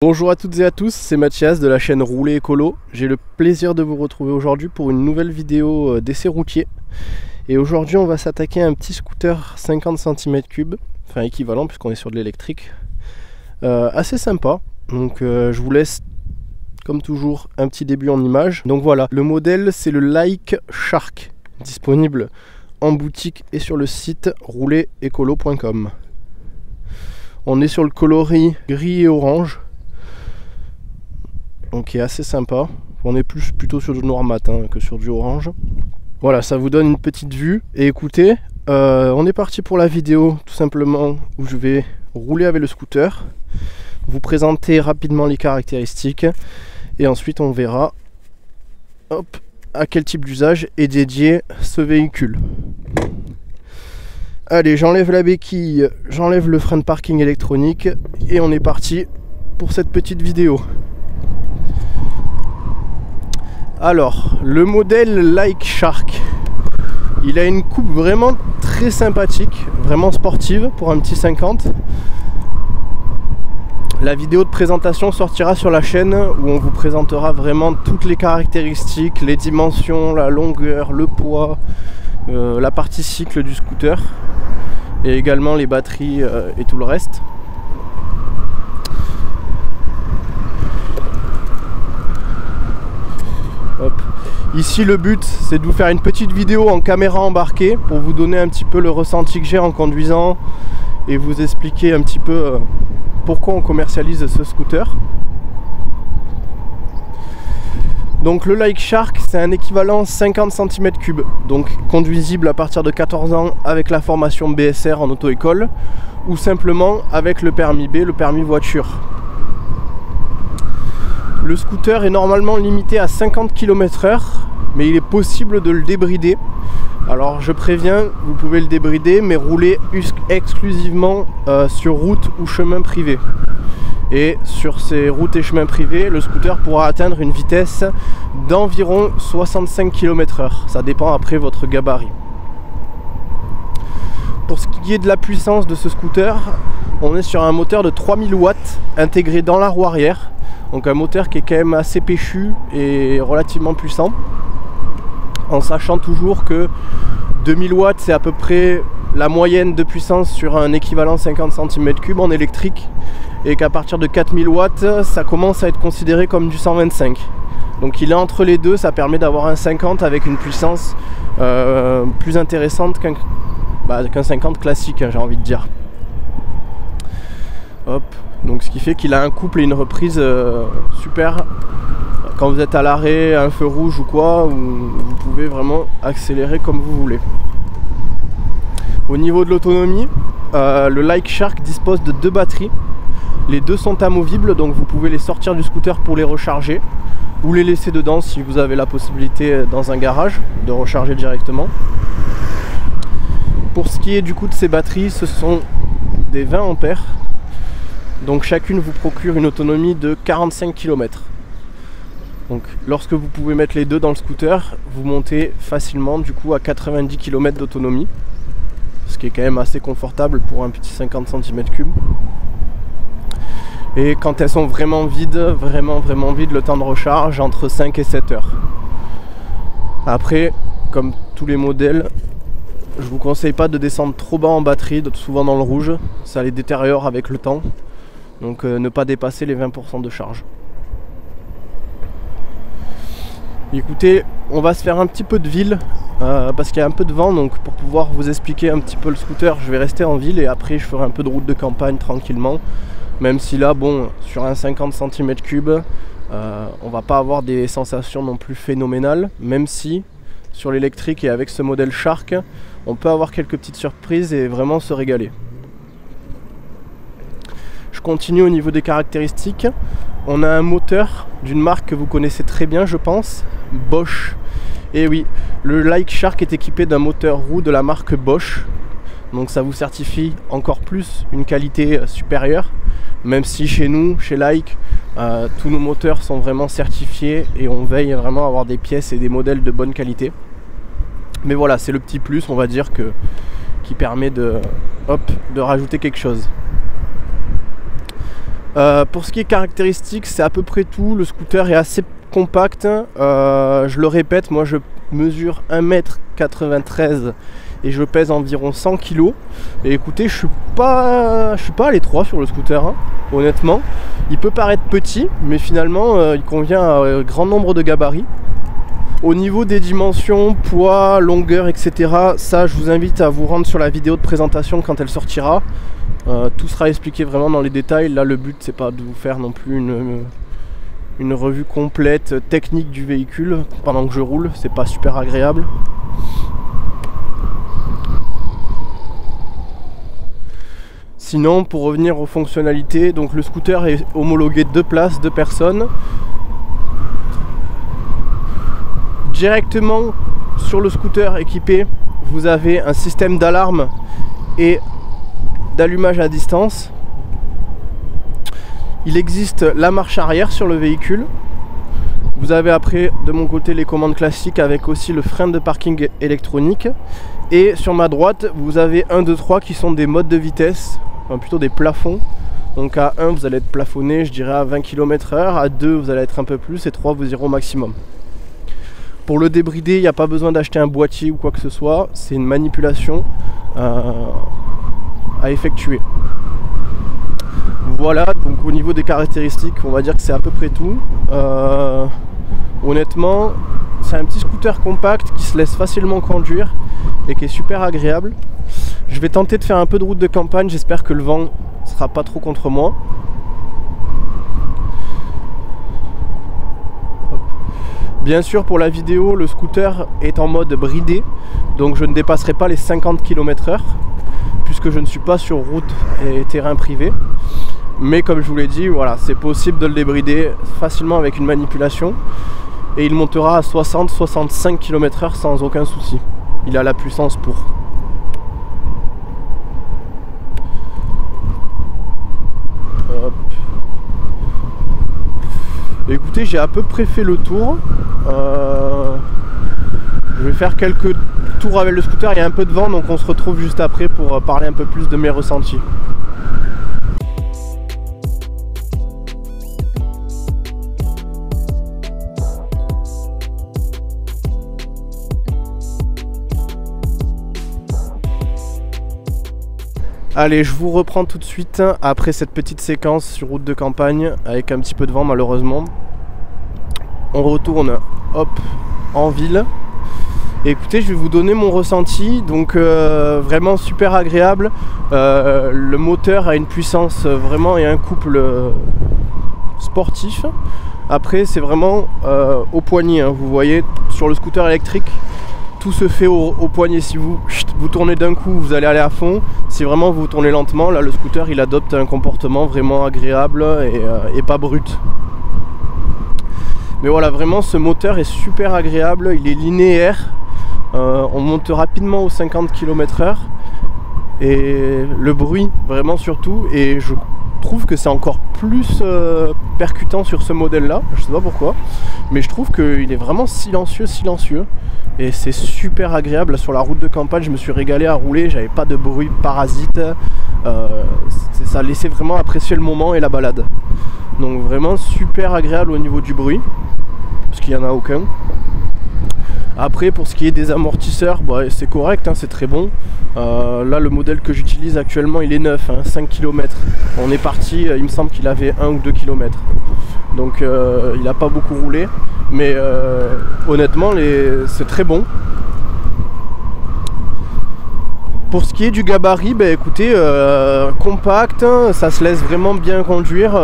Bonjour à toutes et à tous, c'est Mathias de la chaîne Rouler Écolo. J'ai le plaisir de vous retrouver aujourd'hui pour une nouvelle vidéo d'essai routier. Et aujourd'hui on va s'attaquer à un petit scooter 50 cm3, enfin équivalent puisqu'on est sur de l'électrique. Assez sympa, donc je vous laisse comme toujours un petit début en image. Donc voilà, le modèle c'est le Like Shark, disponible en boutique et sur le site roulerécolo.com. On est sur le coloris gris et orange. Donc qui est assez sympa. On est plutôt sur du noir matin que sur du orange. Voilà, ça vous donne une petite vue. Et écoutez, on est parti pour la vidéo tout simplement où je vais rouler avec le scooter, vous présenter rapidement les caractéristiques et ensuite on verra à quel type d'usage est dédié ce véhicule. Allez, j'enlève la béquille, j'enlève le frein de parking électronique et on est parti pour cette petite vidéo. Alors, le modèle Like Shark, il a une coupe vraiment très sympathique, vraiment sportive pour un petit 50. La vidéo de présentation sortira sur la chaîne où on vous présentera vraiment toutes les caractéristiques, les dimensions, la longueur, le poids, la partie cycle du scooter et également les batteries et tout le reste. Hop. Ici le but c'est de vous faire une petite vidéo en caméra embarquée pour vous donner un petit peu le ressenti que j'ai en conduisant et vous expliquer un petit peu pourquoi on commercialise ce scooter. Donc le Like Shark c'est un équivalent 50 cm3, donc conduisible à partir de 14 ans avec la formation BSR en auto-école ou simplement avec le permis B, le permis voiture. Le scooter est normalement limité à 50 km/h, mais il est possible de le débrider. Alors je préviens, vous pouvez le débrider, mais rouler exclusivement sur route ou chemin privé. Et sur ces routes et chemins privés, le scooter pourra atteindre une vitesse d'environ 65 km/h. Ça dépend après votre gabarit. Pour ce qui est de la puissance de ce scooter, on est sur un moteur de 3000 watts intégré dans la roue arrière. Donc un moteur qui est quand même assez péchu et relativement puissant, en sachant toujours que 2000 watts c'est à peu près la moyenne de puissance sur un équivalent 50 cm3 en électrique, et qu'à partir de 4000 watts ça commence à être considéré comme du 125. Donc il est entre les deux, ça permet d'avoir un 50 avec une puissance plus intéressante qu'un 50 classique, j'ai envie de dire. Hop. Donc ce qui fait qu'il a un couple et une reprise super quand vous êtes à l'arrêt, à un feu rouge ou quoi, où vous pouvez vraiment accélérer comme vous voulez. Au niveau de l'autonomie, le Like Shark dispose de 2 batteries. Les deux sont amovibles, donc vous pouvez les sortir du scooter pour les recharger ou les laisser dedans si vous avez la possibilité dans un garage de recharger directement. Pour ce qui est du coup de ces batteries, ce sont des 20 ampères. Donc chacune vous procure une autonomie de 45 km. Donc lorsque vous pouvez mettre les deux dans le scooter, vous montez facilement du coup à 90 km d'autonomie. Ce qui est quand même assez confortable pour un petit 50 cm3. Et quand elles sont vraiment vides, vraiment vides, le temps de recharge entre 5 et 7 heures. Après, comme tous les modèles, je vous conseille pas de descendre trop bas en batterie, souvent dans le rouge, ça les détériore avec le temps. Donc ne pas dépasser les 20% de charge. Écoutez, on va se faire un petit peu de ville parce qu'il y a un peu de vent, donc pour pouvoir vous expliquer un petit peu le scooter, je vais rester en ville et après je ferai un peu de route de campagne tranquillement. Même si là, bon, sur un 50 cm3, on va pas avoir des sensations non plus phénoménales, même si sur l'électrique et avec ce modèle Shark, on peut avoir quelques petites surprises et vraiment se régaler. Je continue au niveau des caractéristiques. On a un moteur d'une marque que vous connaissez très bien, je pense, Bosch. Et oui, le Like Shark est équipé d'un moteur roue de la marque Bosch. Donc ça vous certifie encore plus une qualité supérieure. Même si chez nous, chez Like, tous nos moteurs sont vraiment certifiés et on veille vraiment à avoir des pièces et des modèles de bonne qualité. Mais voilà, c'est le petit plus, on va dire, qui permet de rajouter quelque chose. Pour ce qui est caractéristique, c'est à peu près tout. Le scooter est assez compact. Je le répète, moi je mesure 1,93 m et je pèse environ 100 kg. Et écoutez, je suis pas à l'étroit sur le scooter, hein, honnêtement. Il peut paraître petit, mais finalement il convient à un grand nombre de gabarits. Au niveau des dimensions, poids, longueur, etc., ça je vous invite à vous rendre sur la vidéo de présentation quand elle sortira. Tout sera expliqué vraiment dans les détails. Là le but c'est pas de vous faire non plus une revue complète technique du véhicule pendant que je roule, c'est pas super agréable. Sinon, pour revenir aux fonctionnalités, donc le scooter est homologué 2 places, 2 personnes. Directement sur le scooter équipé, vous avez un système d'alarme et d'allumage à distance. Il existe la marche arrière sur le véhicule. Vous avez après de mon côté les commandes classiques avec aussi le frein de parking électronique. Et sur ma droite, vous avez 1, 2, 3 qui sont des modes de vitesse, enfin plutôt des plafonds. Donc à 1 vous allez être plafonné, je dirais à 20 km/h, à 2 vous allez être un peu plus et 3 vous irez au maximum. Pour le débrider, il n'y a pas besoin d'acheter un boîtier ou quoi que ce soit, c'est une manipulation à effectuer. Voilà, donc au niveau des caractéristiques, on va dire que c'est à peu près tout. Honnêtement, c'est un petit scooter compact qui se laisse facilement conduire et qui est super agréable. Je vais tenter de faire un peu de route de campagne, j'espère que le vent ne sera pas trop contre moi. Bien sûr, pour la vidéo, le scooter est en mode bridé, donc je ne dépasserai pas les 50 km/h puisque je ne suis pas sur route et terrain privé. Mais comme je vous l'ai dit, voilà, c'est possible de le débrider facilement avec une manipulation et il montera à 60-65 km/h sans aucun souci. Il a la puissance pour. Hop. Écoutez, j'ai à peu près fait le tour. Je vais faire quelques tours avec le scooter, il y a un peu de vent, donc on se retrouve juste après pour parler un peu plus de mes ressentis. Allez, je vous reprends tout de suite après cette petite séquence sur route de campagne avec un petit peu de vent malheureusement. On retourne hop en ville. Et écoutez, je vais vous donner mon ressenti, donc vraiment super agréable. Le moteur a une puissance vraiment et un couple sportif. Après c'est vraiment au poignet, hein. Vous voyez sur le scooter électrique, tout se fait au poignet. Si vous tournez d'un coup, vous allez aller à fond. Si vraiment vous tournez lentement, là le scooter il adopte un comportement vraiment agréable et pas brut. Mais voilà, vraiment ce moteur est super agréable, il est linéaire. On monte rapidement aux 50 km/h et le bruit vraiment surtout, et je trouve que c'est encore plus percutant sur ce modèle là, je sais pas pourquoi, mais je trouve qu'il est vraiment silencieux et c'est super agréable. Sur la route de campagne je me suis régalé à rouler, j'avais pas de bruit parasite, ça laissait vraiment apprécier le moment et la balade, donc vraiment super agréable au niveau du bruit parce qu'il n'y en a aucun. Après pour ce qui est des amortisseurs, bah, c'est correct, hein, c'est très bon. Là le modèle que j'utilise actuellement il est neuf, hein, 5 km. On est parti, il me semble qu'il avait 1 ou 2 km. Donc il n'a pas beaucoup roulé. Mais honnêtement c'est très bon. Pour ce qui est du gabarit, bah, écoutez, compact, ça se laisse vraiment bien conduire.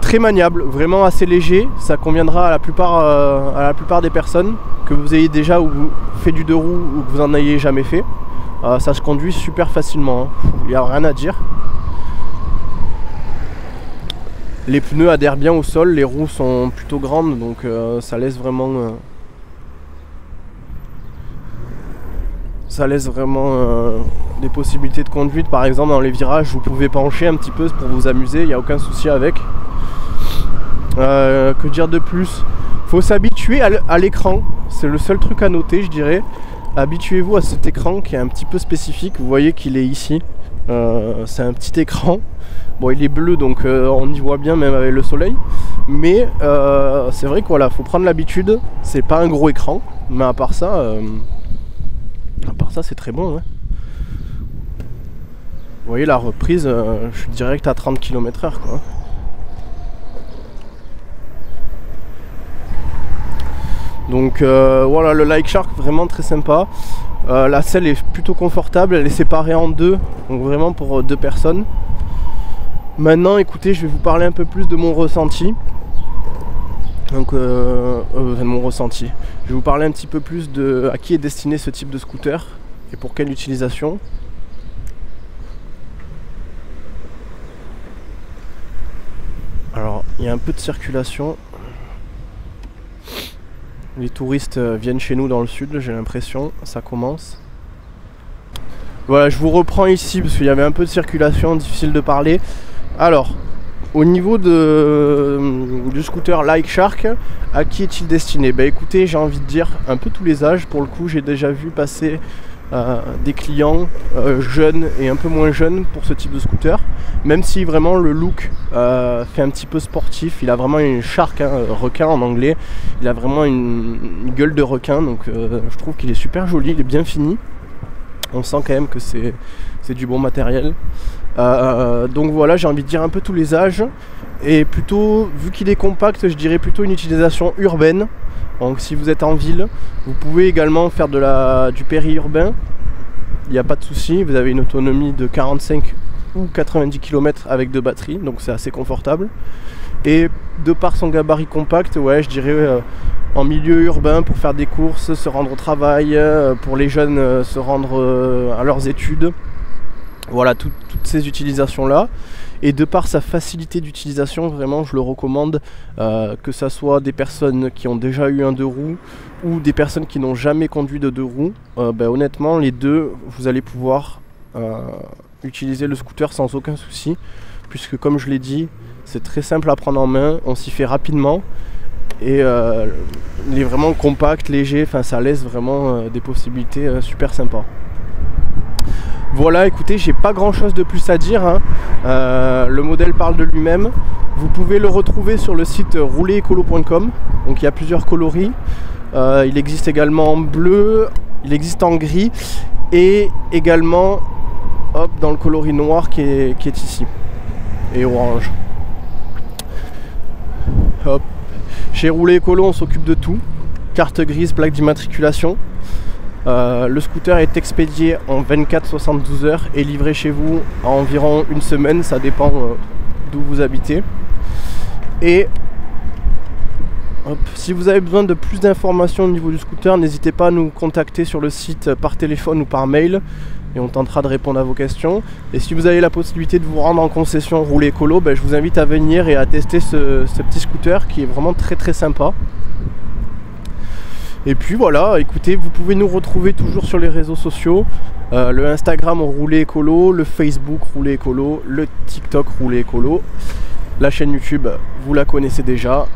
Très maniable, vraiment assez léger, ça conviendra à la plupart des personnes, que vous ayez déjà fait du 2 roues ou que vous en ayez jamais fait. Ça se conduit super facilement, hein. Il n'y a rien à dire. Les pneus adhèrent bien au sol, les roues sont plutôt grandes, donc ça laisse vraiment des possibilités de conduite. Par exemple dans les virages vous pouvez pencher un petit peu pour vous amuser, il n'y a aucun souci avec. Que dire de plus? Faut s'habituer à l'écran, c'est le seul truc à noter, je dirais. Habituez-vous à cet écran qui est un petit peu spécifique. Vous voyez qu'il est ici, c'est un petit écran. Bon, il est bleu, donc on y voit bien même avec le soleil. Mais c'est vrai que voilà, faut prendre l'habitude. C'est pas un gros écran, mais à part ça c'est très bon. Hein. Vous voyez la reprise, je suis direct à 30 km/h quoi. Donc voilà, le Like Shark vraiment très sympa. La selle est plutôt confortable, elle est séparée en deux, donc vraiment pour deux personnes. Maintenant écoutez, je vais vous parler un peu plus de mon ressenti. Donc mon ressenti. Je vais vous parler un petit peu plus de à qui est destiné ce type de scooter et pour quelle utilisation. Alors il y a un peu de circulation. Les touristes viennent chez nous dans le sud, j'ai l'impression, ça commence. Voilà, je vous reprends ici parce qu'il y avait un peu de circulation, difficile de parler. Alors, au niveau du scooter Like Shark, à qui est-il destiné? Bah écoutez, j'ai envie de dire un peu tous les âges. Pour le coup, j'ai déjà vu passer des clients jeunes et un peu moins jeunes pour ce type de scooter. Même si vraiment le look fait un petit peu sportif, il a vraiment une shark, hein, requin en anglais. Il a vraiment une gueule de requin, donc je trouve qu'il est super joli, il est bien fini. On sent quand même que c'est du bon matériel. Donc voilà, j'ai envie de dire un peu tous les âges. Et plutôt, vu qu'il est compact, je dirais plutôt une utilisation urbaine. Donc si vous êtes en ville, vous pouvez également faire du périurbain. Il n'y a pas de souci, vous avez une autonomie de 45 ou 90 km avec deux batteries, donc c'est assez confortable. Et de par son gabarit compact, ouais, je dirais en milieu urbain pour faire des courses, se rendre au travail, pour les jeunes se rendre à leurs études. Voilà, toutes ces utilisations-là. Et de par sa facilité d'utilisation, vraiment, je le recommande, que ce soit des personnes qui ont déjà eu un deux roues ou des personnes qui n'ont jamais conduit de deux roues. Honnêtement, les deux, vous allez pouvoir utiliser le scooter sans aucun souci, puisque comme je l'ai dit, c'est très simple à prendre en main, on s'y fait rapidement. Et il est vraiment compact, léger, enfin ça laisse vraiment des possibilités super sympas. Voilà, écoutez, j'ai pas grand chose de plus à dire, hein. Le modèle parle de lui-même. Vous pouvez le retrouver sur le site roulerecolo.com. Donc il y a plusieurs coloris. Il existe également en bleu, il existe en gris et également dans le coloris noir qui est ici et orange. Hop. Chez Rouler Écolo, on s'occupe de tout. Carte grise, plaque d'immatriculation. Le scooter est expédié en 24-72 heures et livré chez vous en environ une semaine, ça dépend d'où vous habitez. Et si vous avez besoin de plus d'informations au niveau du scooter, n'hésitez pas à nous contacter sur le site par téléphone ou par mail et on tentera de répondre à vos questions. Et si vous avez la possibilité de vous rendre en concession Rouler Écolo, je vous invite à venir et à tester ce petit scooter qui est vraiment très très sympa. Et puis voilà, écoutez, vous pouvez nous retrouver toujours sur les réseaux sociaux, le Instagram Rouler Écolo, le Facebook Rouler Écolo, le TikTok Rouler Écolo, la chaîne YouTube, vous la connaissez déjà,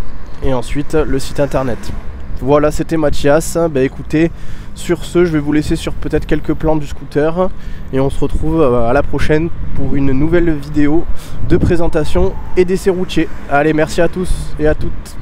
et ensuite le site internet. Voilà, c'était Mathias. Écoutez, sur ce, je vais vous laisser sur peut-être quelques plans du scooter, et on se retrouve à la prochaine pour une nouvelle vidéo de présentation et d'essai routier. Allez, merci à tous et à toutes.